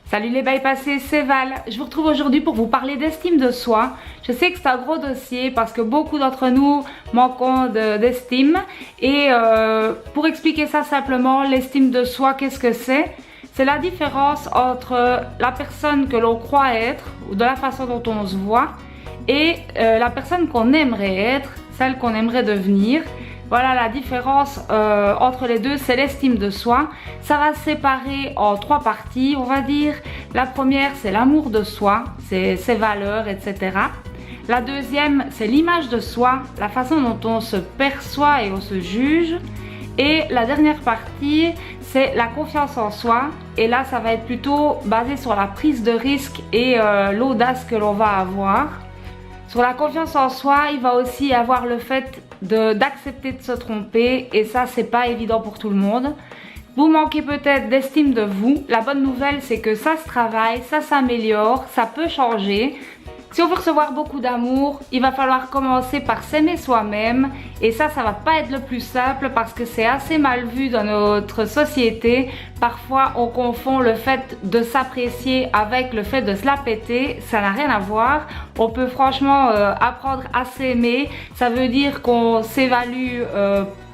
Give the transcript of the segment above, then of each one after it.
Salut les bypassés, c'est Val. Je vous retrouve aujourd'hui pour vous parler d'estime de soi. Je sais que c'est un gros dossier parce que beaucoup d'entre nous manquons d'estime. Et pour expliquer ça simplement, l'estime de soi, qu'est-ce que c'est? C'est la différence entre la personne que l'on croit être, ou de la façon dont on se voit, et la personne qu'on aimerait être, celle qu'on aimerait devenir. Voilà la différence entre les deux, c'est l'estime de soi. Ça va se séparer en trois parties, on va dire. La première, c'est l'amour de soi, c'est ses valeurs, etc. La deuxième, c'est l'image de soi, la façon dont on se perçoit et on se juge. Et la dernière partie, c'est la confiance en soi. Et là, ça va être plutôt basé sur la prise de risque et l'audace que l'on va avoir. Sur la confiance en soi, il va aussi y avoir le fait d'accepter de se tromper, et ça c'est pas évident pour tout le monde. Vous manquez peut-être d'estime de vous. La bonne nouvelle, c'est que ça se travaille, ça s'améliore, ça peut changer. Si on veut recevoir beaucoup d'amour, il va falloir commencer par s'aimer soi-même, et ça va pas être le plus simple parce que c'est assez mal vu dans notre société. Parfois on confond le fait de s'apprécier avec le fait de se la péter, ça n'a rien à voir. On peut franchement apprendre à s'aimer, ça veut dire qu'on s'évalue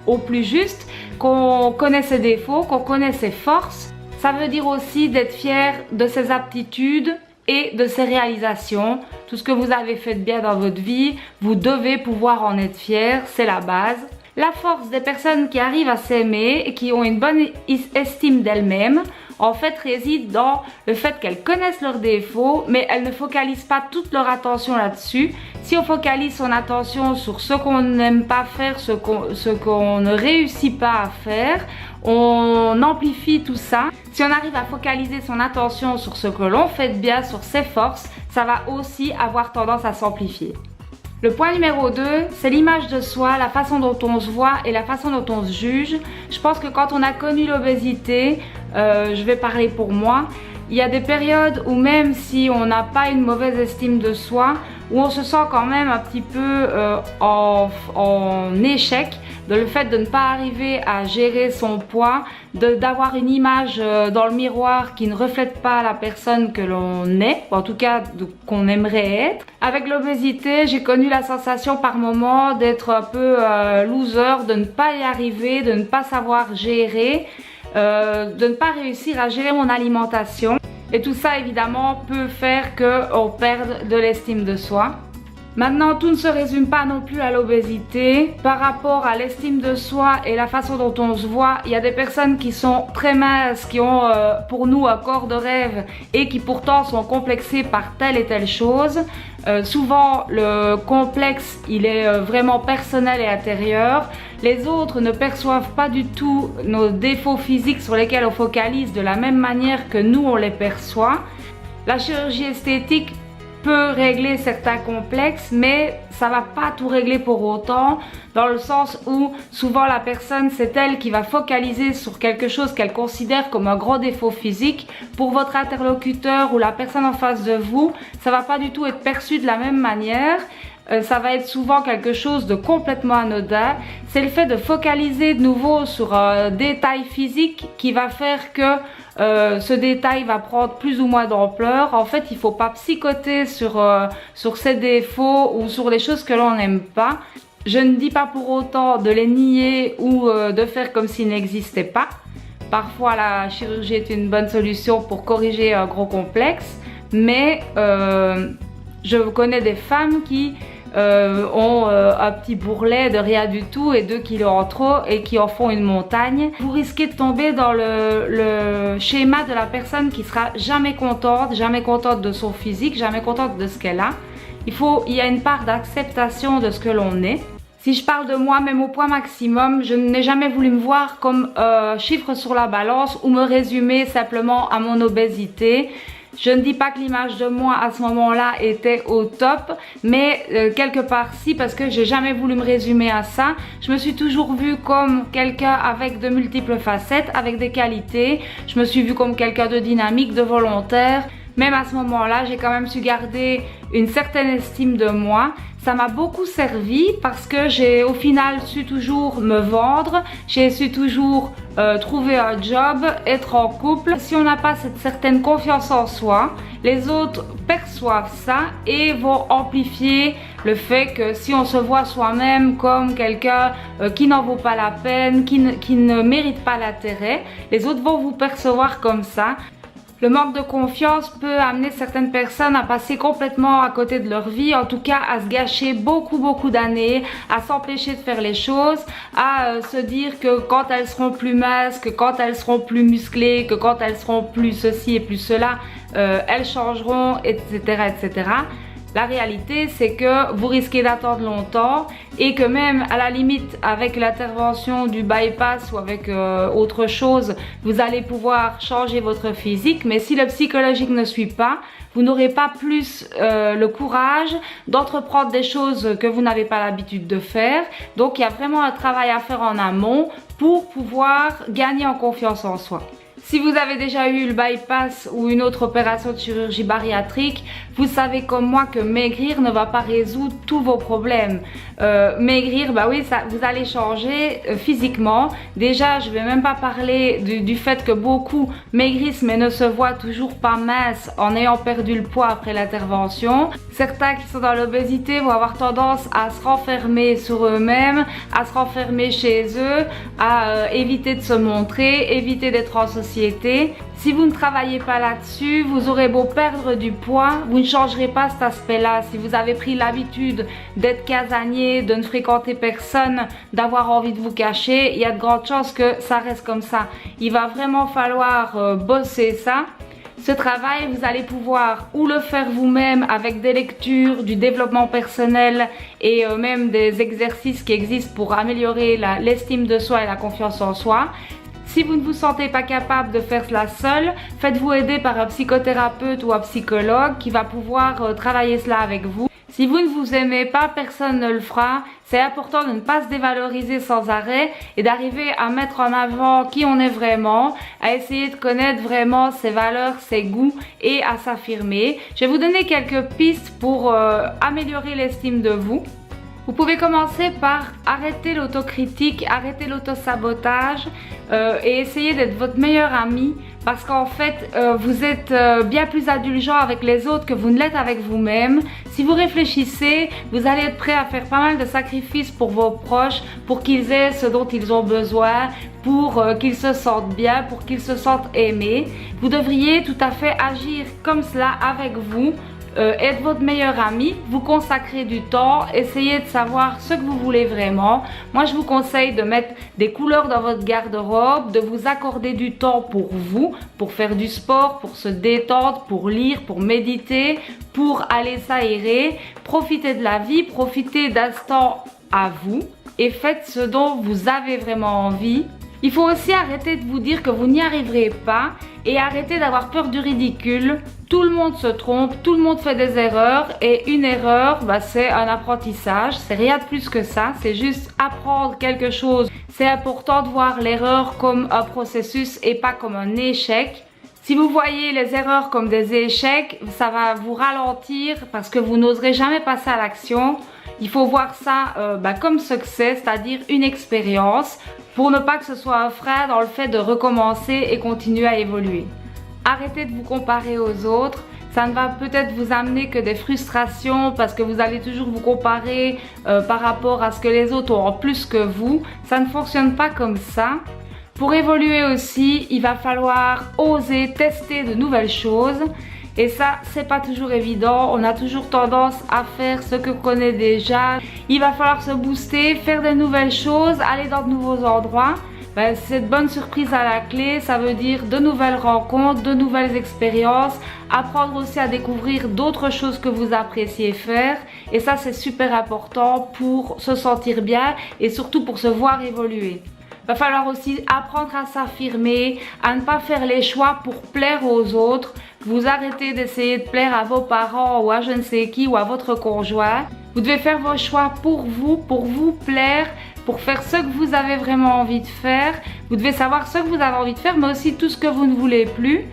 au plus juste, qu'on connaît ses défauts, qu'on connaît ses forces. Ça veut dire aussi d'être fier de ses aptitudes et de ses réalisations. Tout ce que vous avez fait de bien dans votre vie, vous devez pouvoir en être fier, c'est la base. La force des personnes qui arrivent à s'aimer et qui ont une bonne estime d'elles-mêmes, en fait, réside dans le fait qu'elles connaissent leurs défauts, mais elles ne focalisent pas toute leur attention là-dessus. Si on focalise son attention sur ce qu'on n'aime pas faire, ce qu'on ne réussit pas à faire, on amplifie tout ça. Si on arrive à focaliser son attention sur ce que l'on fait de bien, sur ses forces, ça va aussi avoir tendance à s'amplifier. Le point numéro 2, c'est l'image de soi, la façon dont on se voit et la façon dont on se juge. Je pense que quand on a connu l'obésité, je vais parler pour moi, il y a des périodes où même si on n'a pas une mauvaise estime de soi, où on se sent quand même un petit peu en échec, de le fait de ne pas arriver à gérer son poids, d'avoir une image dans le miroir qui ne reflète pas la personne que l'on est, ou en tout cas qu'on aimerait être. Avec l'obésité, j'ai connu la sensation par moment d'être un peu loser, de ne pas y arriver, de ne pas savoir gérer, de ne pas réussir à gérer mon alimentation. Et tout ça évidemment peut faire qu'on perde de l'estime de soi. Maintenant, tout ne se résume pas non plus à l'obésité. Par rapport à l'estime de soi et la façon dont on se voit, il y a des personnes qui sont très minces, qui ont pour nous un corps de rêve et qui pourtant sont complexées par telle et telle chose. Souvent, le complexe, il est vraiment personnel et intérieur. Les autres ne perçoivent pas du tout nos défauts physiques sur lesquels on focalise de la même manière que nous, on les perçoit. La chirurgie esthétique peut régler certains complexes, mais ça va pas tout régler pour autant, dans le sens où souvent la personne, c'est elle qui va focaliser sur quelque chose qu'elle considère comme un gros défaut physique. Pour votre interlocuteur ou la personne en face de vous, ça va pas du tout être perçu de la même manière. Ça va être souvent quelque chose de complètement anodin. C'est le fait de focaliser de nouveau sur un détail physique qui va faire que ce détail va prendre plus ou moins d'ampleur. En fait, il ne faut pas psychoter sur ses défauts ou sur les choses que l'on n'aime pas. Je ne dis pas pour autant de les nier ou de faire comme s'ils n'existaient pas. Parfois, la chirurgie est une bonne solution pour corriger un gros complexe, mais je connais des femmes qui ont un petit bourrelet de rien du tout et 2 kilos en trop et qui en font une montagne. Vous risquez de tomber dans le schéma de la personne qui sera jamais contente de son physique, jamais contente de ce qu'elle a. Il y a une part d'acceptation de ce que l'on est. Si je parle de moi, même au point maximum, je n'ai jamais voulu me voir comme chiffre sur la balance ou me résumer simplement à mon obésité. Je ne dis pas que l'image de moi à ce moment-là était au top, mais quelque part si, parce que j'ai jamais voulu me résumer à ça. Je me suis toujours vue comme quelqu'un avec de multiples facettes, avec des qualités. Je me suis vue comme quelqu'un de dynamique, de volontaire. Même à ce moment-là, j'ai quand même su garder une certaine estime de moi. Ça m'a beaucoup servi parce que j'ai au final su toujours me vendre, j'ai su toujours trouver un job, être en couple. Si on n'a pas cette certaine confiance en soi, les autres perçoivent ça et vont amplifier le fait que si on se voit soi-même comme quelqu'un qui n'en vaut pas la peine, qui ne mérite pas l'intérêt, les autres vont vous percevoir comme ça. Le manque de confiance peut amener certaines personnes à passer complètement à côté de leur vie, en tout cas à se gâcher beaucoup d'années, à s'empêcher de faire les choses, à se dire que quand elles seront plus minces, que quand elles seront plus musclées, que quand elles seront plus ceci et plus cela, elles changeront, etc. etc. La réalité, c'est que vous risquez d'attendre longtemps et que même à la limite avec l'intervention du bypass ou avec autre chose, vous allez pouvoir changer votre physique. Mais si le psychologique ne suit pas, vous n'aurez pas plus le courage d'entreprendre des choses que vous n'avez pas l'habitude de faire. Donc il y a vraiment un travail à faire en amont pour pouvoir gagner en confiance en soi. Si vous avez déjà eu le bypass ou une autre opération de chirurgie bariatrique, vous savez comme moi que maigrir ne va pas résoudre tous vos problèmes. Maigrir, bah oui, ça, vous allez changer physiquement. Déjà, je ne vais même pas parler du fait que beaucoup maigrissent mais ne se voient toujours pas minces en ayant perdu le poids après l'intervention. Certains qui sont dans l'obésité vont avoir tendance à se renfermer sur eux-mêmes, à se renfermer chez eux, à éviter de se montrer, éviter d'être en société. Si vous ne travaillez pas là-dessus, vous aurez beau perdre du poids, vous ne changerez pas cet aspect-là. Si vous avez pris l'habitude d'être casanier, de ne fréquenter personne, d'avoir envie de vous cacher, il y a de grandes chances que ça reste comme ça. Il va vraiment falloir bosser ça. Ce travail, vous allez pouvoir ou le faire vous-même avec des lectures, du développement personnel et même des exercices qui existent pour améliorer l'estime de soi et la confiance en soi. Si vous ne vous sentez pas capable de faire cela seul, faites-vous aider par un psychothérapeute ou un psychologue qui va pouvoir travailler cela avec vous. Si vous ne vous aimez pas, personne ne le fera. C'est important de ne pas se dévaloriser sans arrêt et d'arriver à mettre en avant qui on est vraiment, à essayer de connaître vraiment ses valeurs, ses goûts et à s'affirmer. Je vais vous donner quelques pistes pour améliorer l'estime de vous. Vous pouvez commencer par arrêter l'autocritique, arrêter l'autosabotage et essayer d'être votre meilleur ami parce qu'en fait, vous êtes bien plus indulgent avec les autres que vous ne l'êtes avec vous-même. Si vous réfléchissez, vous allez être prêt à faire pas mal de sacrifices pour vos proches, pour qu'ils aient ce dont ils ont besoin, pour qu'ils se sentent bien, pour qu'ils se sentent aimés. Vous devriez tout à fait agir comme cela avec vous. Être votre meilleur ami, vous consacrer du temps, essayez de savoir ce que vous voulez vraiment. Moi, je vous conseille de mettre des couleurs dans votre garde-robe, de vous accorder du temps pour vous, pour faire du sport, pour se détendre, pour lire, pour méditer, pour aller s'aérer. Profitez de la vie, profitez d'instants à vous et faites ce dont vous avez vraiment envie. Il faut aussi arrêter de vous dire que vous n'y arriverez pas et arrêter d'avoir peur du ridicule. Tout le monde se trompe, tout le monde fait des erreurs et une erreur, c'est un apprentissage. C'est rien de plus que ça, c'est juste apprendre quelque chose. C'est important de voir l'erreur comme un processus et pas comme un échec. Si vous voyez les erreurs comme des échecs, ça va vous ralentir parce que vous n'oserez jamais passer à l'action. Il faut voir ça comme succès, c'est-à-dire une expérience, pour ne pas que ce soit un frein dans le fait de recommencer et continuer à évoluer. Arrêtez de vous comparer aux autres, ça ne va peut-être vous amener que des frustrations parce que vous allez toujours vous comparer par rapport à ce que les autres ont en plus que vous. Ça ne fonctionne pas comme ça. Pour évoluer aussi, il va falloir oser tester de nouvelles choses. Et ça, c'est pas toujours évident. On a toujours tendance à faire ce que l'on connaît déjà. Il va falloir se booster, faire des nouvelles choses, aller dans de nouveaux endroits. Cette bonne surprise à la clé, ça veut dire de nouvelles rencontres, de nouvelles expériences, apprendre aussi à découvrir d'autres choses que vous appréciez faire. Et ça, c'est super important pour se sentir bien et surtout pour se voir évoluer. Il va falloir aussi apprendre à s'affirmer, à ne pas faire les choix pour plaire aux autres. Vous arrêtez d'essayer de plaire à vos parents ou à je ne sais qui ou à votre conjoint. Vous devez faire vos choix pour vous plaire, pour faire ce que vous avez vraiment envie de faire. Vous devez savoir ce que vous avez envie de faire, mais aussi tout ce que vous ne voulez plus.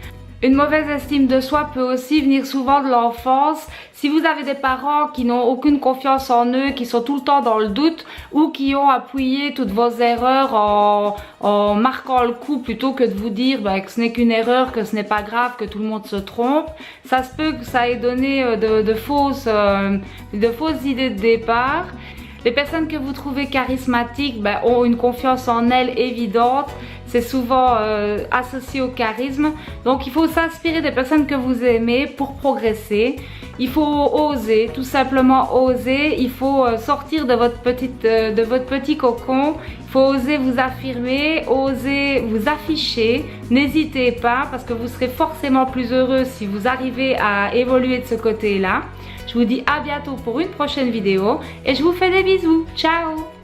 Une mauvaise estime de soi peut aussi venir souvent de l'enfance. Si vous avez des parents qui n'ont aucune confiance en eux, qui sont tout le temps dans le doute ou qui ont appuyé toutes vos erreurs en marquant le coup plutôt que de vous dire que ce n'est qu'une erreur, que ce n'est pas grave, que tout le monde se trompe, ça se peut que ça ait donné de fausses idées de départ. Les personnes que vous trouvez charismatiques ont une confiance en elles évidente. C'est souvent associé au charisme. Donc il faut s'inspirer des personnes que vous aimez pour progresser. Il faut oser, tout simplement oser. Il faut sortir de votre petit cocon. Il faut oser vous affirmer, oser vous afficher. N'hésitez pas parce que vous serez forcément plus heureux si vous arrivez à évoluer de ce côté-là. Je vous dis à bientôt pour une prochaine vidéo et je vous fais des bisous. Ciao!